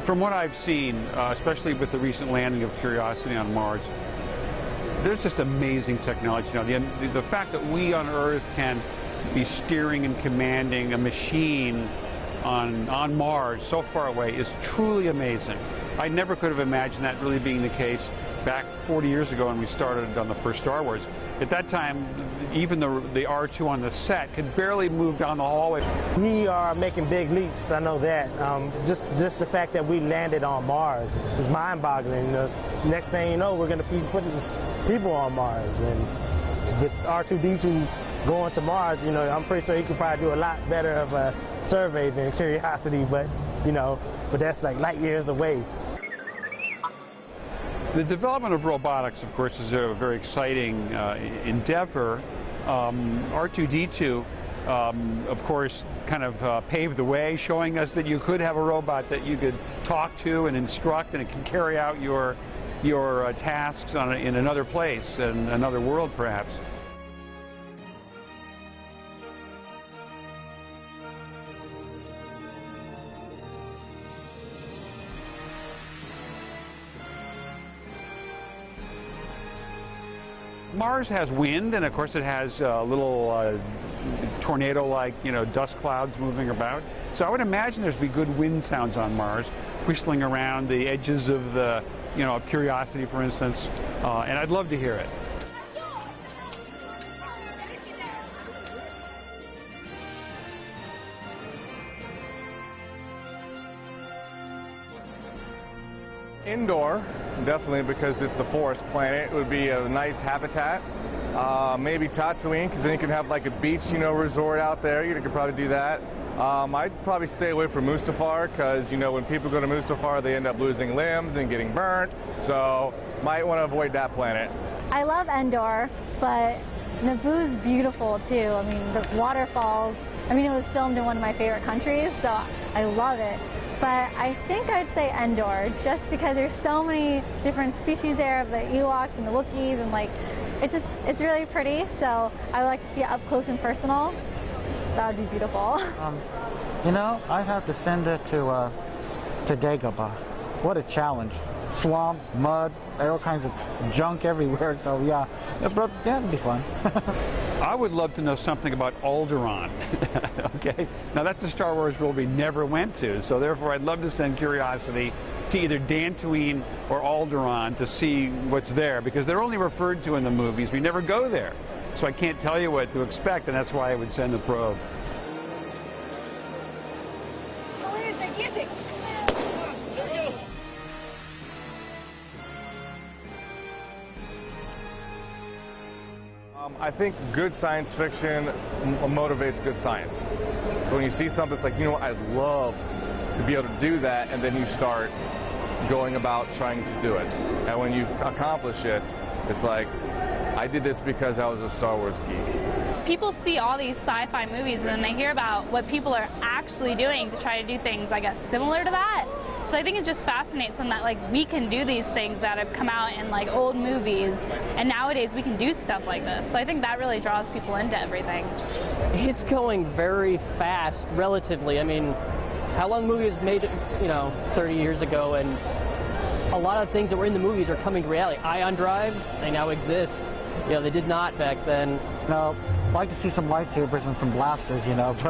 From what I've seen, especially with the recent landing of Curiosity on Mars, there's just amazing technology now. The fact that we on Earth can be steering and commanding a machine on Mars so far away is truly amazing. I never could have imagined that really being the case back 40 years ago when we started on the first Star Wars. At that time, even the R2 on the set could barely move down the hallway. We are making big leaps, I know that. Just the fact that we landed on Mars is mind-boggling. Next thing you know, we're going to be putting people on Mars. And with R2-D2 going to Mars, you know, I'm pretty sure he could probably do a lot better of a survey than Curiosity, but that's like light years away. The development of robotics, of course, is a very exciting endeavor. R2-D2, of course, kind of paved the way, showing us that you could have a robot that you could talk to and instruct, and it can carry out your tasks in another place, in another world, perhaps. Mars has wind, and of course it has little tornado-like, dust clouds moving about. So I would imagine there'd be good wind sounds on Mars, whistling around the edges of the, Curiosity, for instance, and I'd love to hear it. Indoor, definitely, because it's the forest planet. It would be a nice habitat. Maybe Tatooine, because then you can have like a beach, resort out there. You could probably do that. I'd probably stay away from Mustafar, because when people go to Mustafar, they end up losing limbs and getting burnt. So might want to avoid that planet. I love Endor, but Naboo's beautiful too. I mean, the waterfalls. I mean, it was filmed in one of my favorite countries, so I love it. But I think I'd say Endor, just because there's so many different species there of the Ewoks and the Wookiees, and it's really pretty. So I would like to see it up close and personal. That would be beautiful. I'd have to send it to Dagobah. What a challenge! Swamp, mud, all kinds of junk everywhere. So yeah, that'd be fun. I would love to know something about Alderaan. Okay, now that's a Star Wars world we never went to, so therefore I'd love to send Curiosity to either Dantooine or Alderaan to see what's there, because they're only referred to in the movies. We never go there, so I can't tell you what to expect, and that's why I would send a probe. I think good science fiction motivates good science. So when you see something, it's like, I'd love to be able to do that, and then you start going about trying to do it. And when you accomplish it, it's like, I did this because I was a Star Wars geek. People see all these sci-fi movies, and then they hear about what people are actually doing to try to do things, I guess, similar to that. So I think it just fascinates them that we can do these things that have come out in old movies, and nowadays we can do stuff like this. So I think that really draws people into everything. It's going very fast, relatively. I mean, how long movies made, 30 years ago, and a lot of things that were in the movies are coming to reality. Ion drives, they now exist. They did not back then. I'd like to see some lightsabers and some blasters,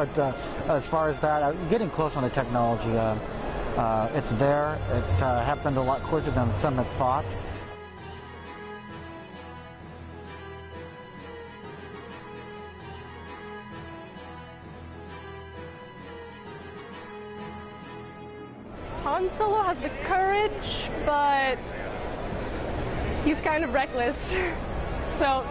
but as far as that, getting close on the technology. It's there. It happened a lot quicker than some had thought. Han Solo has the courage, but he's kind of reckless. So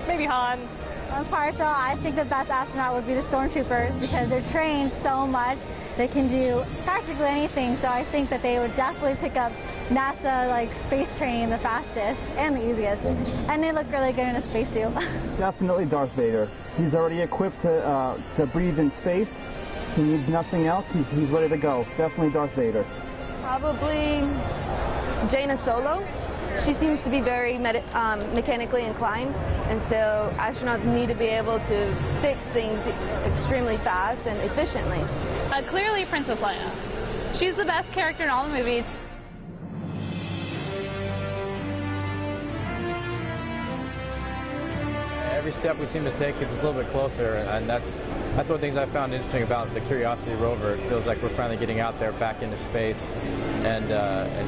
maybe Han. I'm partial. I think the best astronaut would be the stormtroopers, because they're trained so much. They can do practically anything, so I think that they would definitely pick up NASA space training the fastest and the easiest, and they look really good in a spacesuit. Definitely Darth Vader. He's already equipped to breathe in space. He needs nothing else. He's ready to go. Definitely Darth Vader. Probably Jaina Solo. She seems to be very mechanically inclined, and so astronauts need to be able to fix things extremely fast and efficiently. Clearly Princess Leia. she's the best character in all the movies. Every step we seem to take is a little bit closer, and that's one of the things I found interesting about the Curiosity rover. It feels like we're finally getting out there back into space and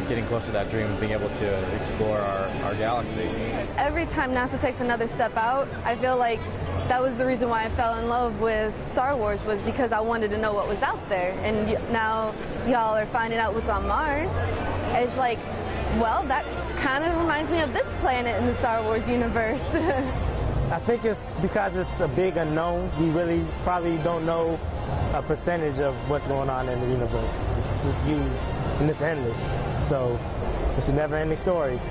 getting closer to that dream of being able to explore our galaxy. Every time NASA takes another step out, I feel like that was the reason why I fell in love with Star Wars, was because I wanted to know what was out there. And now y'all are finding out what's on Mars. It's like, well, that kind of reminds me of this planet in the Star Wars universe. I think it's because it's a big unknown. We really probably don't know a percentage of what's going on in the universe. It's just huge and it's endless. So it's a never-ending story.